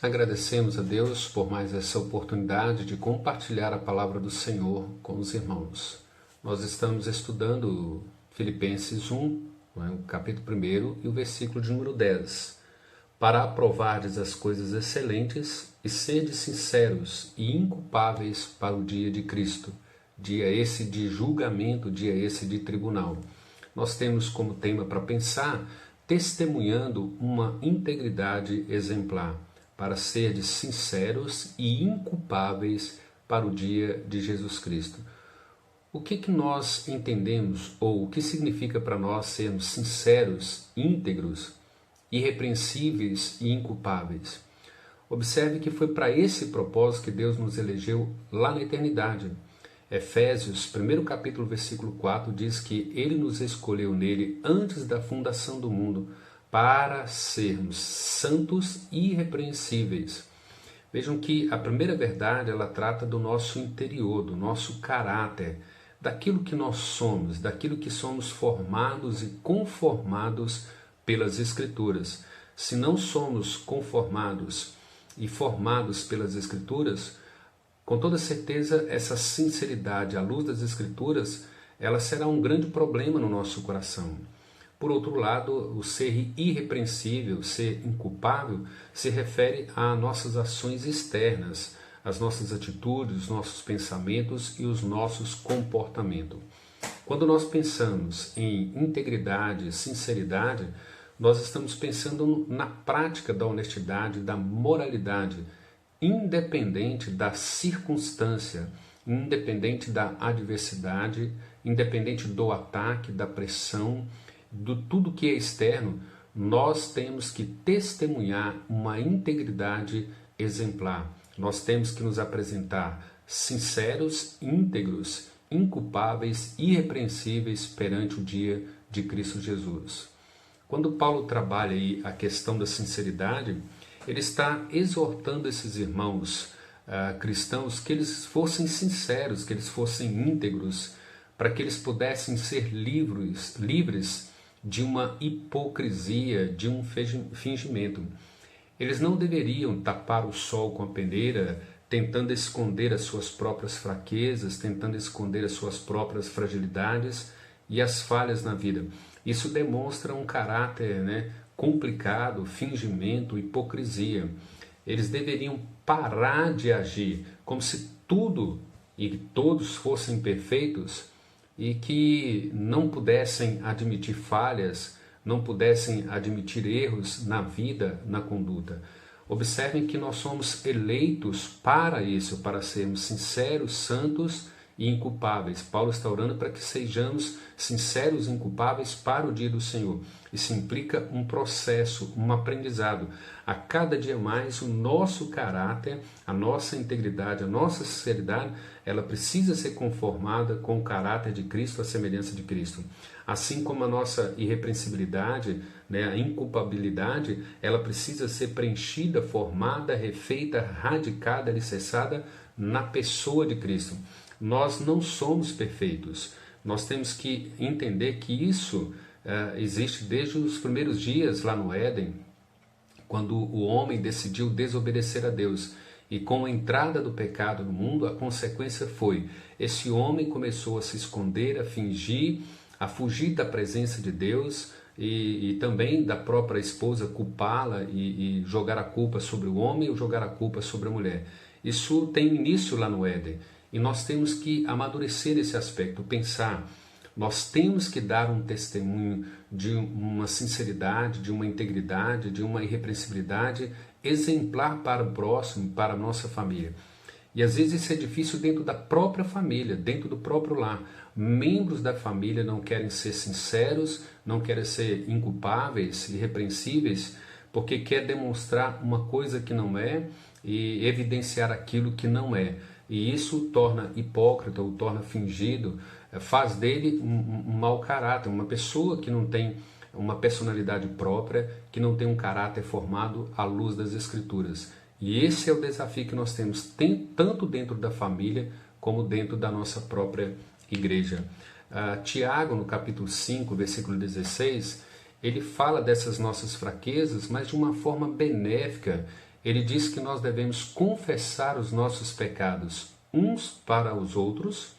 Agradecemos a Deus por mais essa oportunidade de compartilhar a palavra do Senhor com os irmãos. Nós estamos estudando Filipenses 1, o capítulo 1 e o versículo de número 10. Para aprovardes as coisas excelentes e serdes sinceros e inculpáveis para o dia de Cristo, dia esse de julgamento, dia esse de tribunal. Nós temos como tema para pensar, testemunhando uma integridade exemplar, para serdes sinceros e inculpáveis para o dia de Jesus Cristo. O que nós entendemos, ou o que significa para nós sermos sinceros, íntegros, irrepreensíveis e inculpáveis? Observe que foi para esse propósito que Deus nos elegeu lá na eternidade. Efésios, 1 capítulo, versículo 4, diz que Ele nos escolheu nele antes da fundação do mundo, para sermos santos e irrepreensíveis. Vejam que a primeira verdade, ela trata do nosso interior, do nosso caráter, daquilo que nós somos, daquilo que somos formados e conformados pelas Escrituras. Se não somos conformados e formados pelas Escrituras, com toda certeza essa sinceridade à luz das Escrituras, ela será um grande problema no nosso coração. Por outro lado, o ser irrepreensível, ser inculpável, se refere a nossas ações externas, as nossas atitudes, os nossos pensamentos e os nossos comportamentos. Quando nós pensamos em integridade, sinceridade, nós estamos pensando na prática da honestidade, da moralidade, independente da circunstância, independente da adversidade, independente do ataque, da pressão, de tudo que é externo, nós temos que testemunhar uma integridade exemplar. Nós temos que nos apresentar sinceros, íntegros, inculpáveis, irrepreensíveis perante o dia de Cristo Jesus. Quando Paulo trabalha aí a questão da sinceridade, ele está exortando esses irmãos cristãos que eles fossem sinceros, que eles fossem íntegros, para que eles pudessem ser livres de uma hipocrisia, de um fingimento. Eles não deveriam tapar o sol com a peneira, tentando esconder as suas próprias fraquezas, tentando esconder as suas próprias fragilidades e as falhas na vida. Isso demonstra um caráter complicado, fingimento, hipocrisia. Eles deveriam parar de agir como se tudo e todos fossem perfeitos e que não pudessem admitir falhas, não pudessem admitir erros na vida, na conduta. Observem que nós somos eleitos para isso, para sermos sinceros, santos e inculpáveis. Paulo está orando para que sejamos sinceros e inculpáveis para o dia do Senhor. Isso implica um processo, um aprendizado. A cada dia mais o nosso caráter, a nossa integridade, a nossa sinceridade, ela precisa ser conformada com o caráter de Cristo, a semelhança de Cristo. Assim como a nossa irrepreensibilidade, a inculpabilidade, ela precisa ser preenchida, formada, refeita, radicada, alicerçada na pessoa de Cristo. Nós não somos perfeitos. Nós temos que entender que isso existe desde os primeiros dias lá no Éden, quando o homem decidiu desobedecer a Deus. E com a entrada do pecado no mundo, a consequência foi, esse homem começou a se esconder, a fingir, a fugir da presença de Deus e também da própria esposa, culpá-la e jogar a culpa sobre o homem ou jogar a culpa sobre a mulher. Isso tem início lá no Éden. E nós temos que amadurecer esse aspecto, pensar. Nós temos que dar um testemunho de uma sinceridade, de uma integridade, de uma irrepreensibilidade exemplar para o próximo, para a nossa família. E às vezes isso é difícil dentro da própria família, dentro do próprio lar. Membros da família não querem ser sinceros, não querem ser inculpáveis, irrepreensíveis, porque quer demonstrar uma coisa que não é e evidenciar aquilo que não é. E isso torna hipócrita ou torna fingido, faz dele um mau caráter, uma pessoa que não tem uma personalidade própria, que não tem um caráter formado à luz das Escrituras. E esse é o desafio que nós temos, tanto dentro da família como dentro da nossa própria igreja. Tiago, no capítulo 5, versículo 16, ele fala dessas nossas fraquezas, mas de uma forma benéfica. Ele diz que nós devemos confessar os nossos pecados uns para os outros,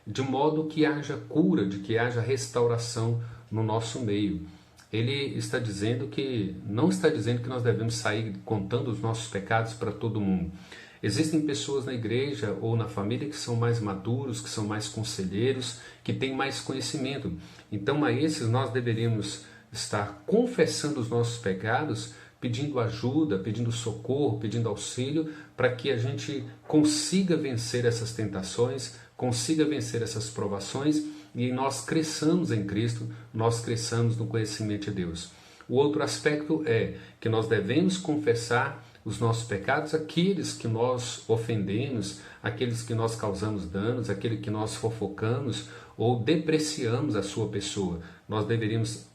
de modo que haja cura, de que haja restauração no nosso meio. Ele está dizendo que, não está dizendo que nós devemos sair contando os nossos pecados para todo mundo. Existem pessoas na igreja ou na família que são mais maduros, que são mais conselheiros, que têm mais conhecimento. Então a esses nós deveríamos estar confessando os nossos pecados, pedindo ajuda, pedindo socorro, pedindo auxílio, para que a gente consiga vencer essas tentações, consiga vencer essas provações e nós cresçamos em Cristo, nós cresçamos no conhecimento de Deus. O outro aspecto é que nós devemos confessar os nossos pecados, aqueles que nós ofendemos, aqueles que nós causamos danos, aqueles que nós fofocamos ou depreciamos a sua pessoa. Nós deveríamos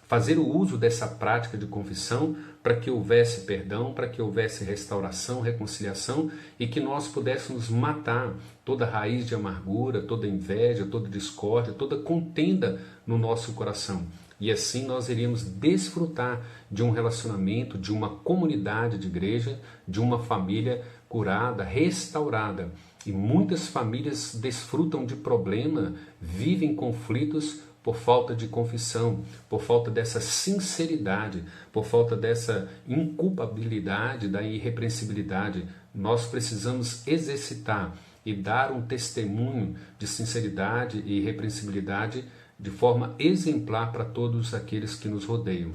fazer o uso dessa prática de confissão para que houvesse perdão, para que houvesse restauração, reconciliação e que nós pudéssemos matar toda raiz de amargura, toda inveja, toda discórdia, toda contenda no nosso coração. E assim nós iríamos desfrutar de um relacionamento, de uma comunidade de igreja, de uma família curada, restaurada. E muitas famílias desfrutam de problema, vivem conflitos por falta de confissão, por falta dessa sinceridade, por falta dessa inculpabilidade, da irrepreensibilidade. Nós precisamos exercitar e dar um testemunho de sinceridade e irrepreensibilidade de forma exemplar para todos aqueles que nos rodeiam.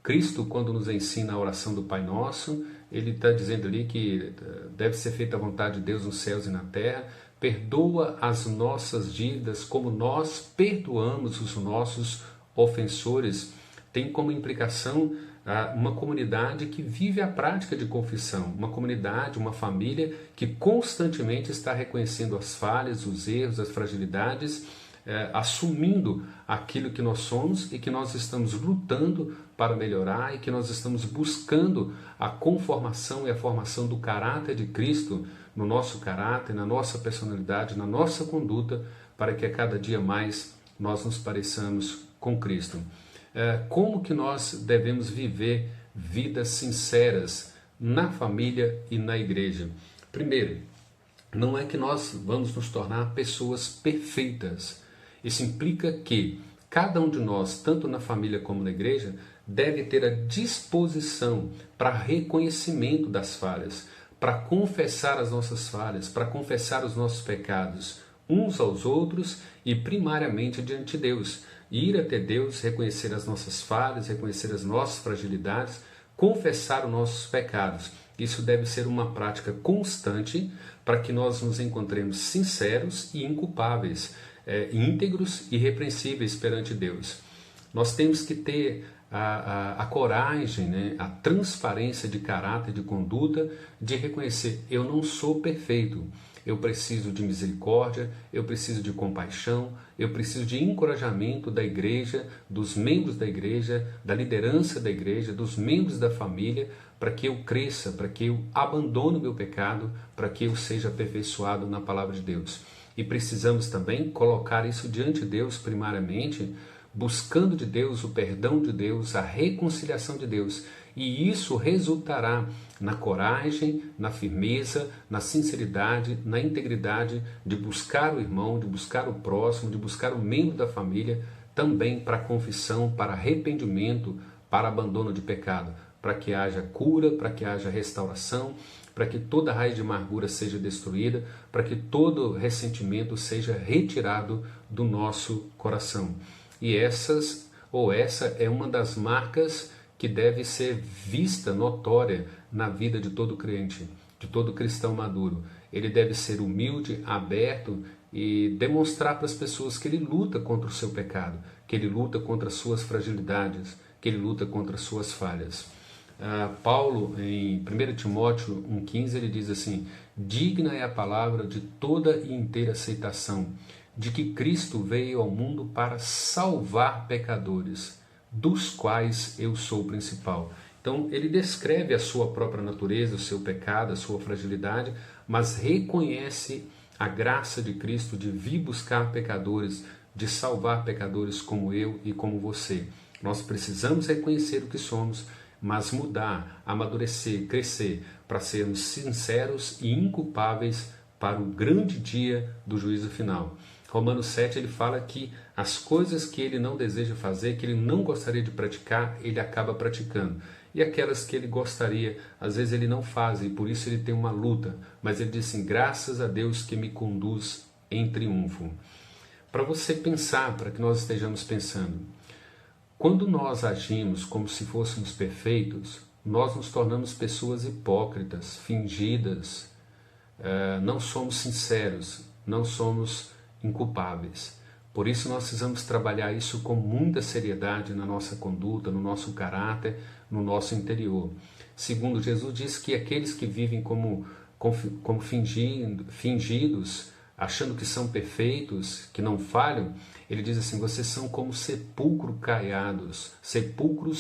Cristo, quando nos ensina a oração do Pai Nosso, ele está dizendo ali que deve ser feita a vontade de Deus nos céus e na terra. Perdoa as nossas dívidas como nós perdoamos os nossos ofensores. Tem como implicação uma comunidade que vive a prática de confissão, uma comunidade, uma família que constantemente está reconhecendo as falhas, os erros, as fragilidades, assumindo aquilo que nós somos e que nós estamos lutando para melhorar e que nós estamos buscando a conformação e a formação do caráter de Cristo no nosso caráter, na nossa personalidade, na nossa conduta, para que a cada dia mais nós nos pareçamos com Cristo. Como que nós devemos viver vidas sinceras na família e na igreja? Primeiro, não é que nós vamos nos tornar pessoas perfeitas. Isso implica que cada um de nós, tanto na família como na igreja, deve ter a disposição para reconhecimento das falhas, para confessar as nossas falhas, para confessar os nossos pecados uns aos outros e primariamente diante de Deus. Ir até Deus, reconhecer as nossas falhas, reconhecer as nossas fragilidades, confessar os nossos pecados. Isso deve ser uma prática constante para que nós nos encontremos sinceros e inculpáveis, íntegros e irrepreensíveis perante Deus. Nós temos que ter a coragem, né, a transparência de caráter, de conduta, de reconhecer: eu não sou perfeito, eu preciso de misericórdia, eu preciso de compaixão, eu preciso de encorajamento da igreja, dos membros da igreja, da liderança da igreja, dos membros da família, para que eu cresça, para que eu abandone o meu pecado, para que eu seja aperfeiçoado na palavra de Deus. E precisamos também colocar isso diante de Deus primariamente, buscando de Deus o perdão de Deus, a reconciliação de Deus. E isso resultará na coragem, na firmeza, na sinceridade, na integridade de buscar o irmão, de buscar o próximo, de buscar o membro da família, também para confissão, para arrependimento, para abandono de pecado, para que haja cura, para que haja restauração, para que toda raiz de amargura seja destruída, para que todo ressentimento seja retirado do nosso coração. E essa é uma das marcas que deve ser vista, notória, na vida de todo crente, de todo cristão maduro. Ele deve ser humilde, aberto e demonstrar para as pessoas que ele luta contra o seu pecado, que ele luta contra as suas fragilidades, que ele luta contra as suas falhas. Paulo, em 1 Timóteo 1,15, ele diz assim: digna é a palavra de toda e inteira aceitação, de que Cristo veio ao mundo para salvar pecadores, dos quais eu sou o principal. Então ele descreve a sua própria natureza, o seu pecado, a sua fragilidade, mas reconhece a graça de Cristo de vir buscar pecadores, de salvar pecadores como eu e como você. Nós precisamos reconhecer o que somos, mas mudar, amadurecer, crescer, para sermos sinceros e inculpáveis para o grande dia do juízo final. Romanos 7 ele fala que as coisas que ele não deseja fazer, que ele não gostaria de praticar, ele acaba praticando. E aquelas que ele gostaria, às vezes ele não faz, e por isso ele tem uma luta. Mas ele diz assim, graças a Deus que me conduz em triunfo. Para você pensar, para que nós estejamos pensando, quando nós agimos como se fôssemos perfeitos, nós nos tornamos pessoas hipócritas, fingidas, não somos sinceros, não somos inculpáveis. Por isso nós precisamos trabalhar isso com muita seriedade na nossa conduta, no nosso caráter, no nosso interior. Segundo, Jesus diz que aqueles que vivem como fingidos, achando que são perfeitos, que não falham, ele diz assim, vocês são como sepulcros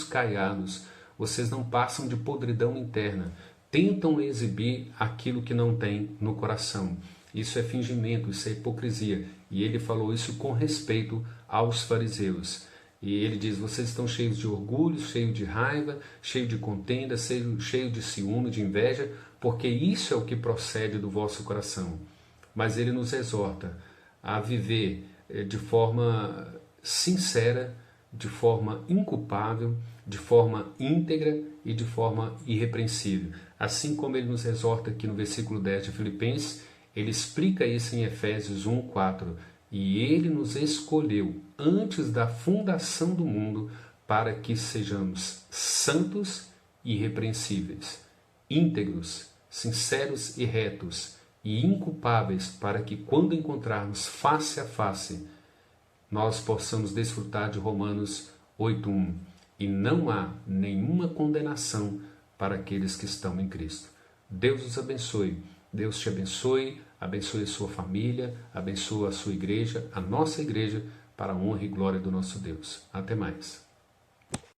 caiados, vocês não passam de podridão interna, tentam exibir aquilo que não tem no coração. Isso é fingimento, isso é hipocrisia. E ele falou isso com respeito aos fariseus. E ele diz, vocês estão cheios de orgulho, cheios de raiva, cheios de contenda, cheios de ciúme, de inveja, porque isso é o que procede do vosso coração. Mas ele nos exorta a viver de forma sincera, de forma inculpável, de forma íntegra e de forma irrepreensível. Assim como ele nos exorta aqui no versículo 10 de Filipenses, ele explica isso em Efésios 1:4. E ele nos escolheu antes da fundação do mundo para que sejamos santos e irrepreensíveis, íntegros, sinceros e retos, e inculpáveis, para que quando encontrarmos face a face, nós possamos desfrutar de Romanos 8:1. E não há nenhuma condenação para aqueles que estão em Cristo. Deus os abençoe. Deus te abençoe, abençoe a sua família, abençoe a sua igreja, a nossa igreja, para a honra e glória do nosso Deus. Até mais.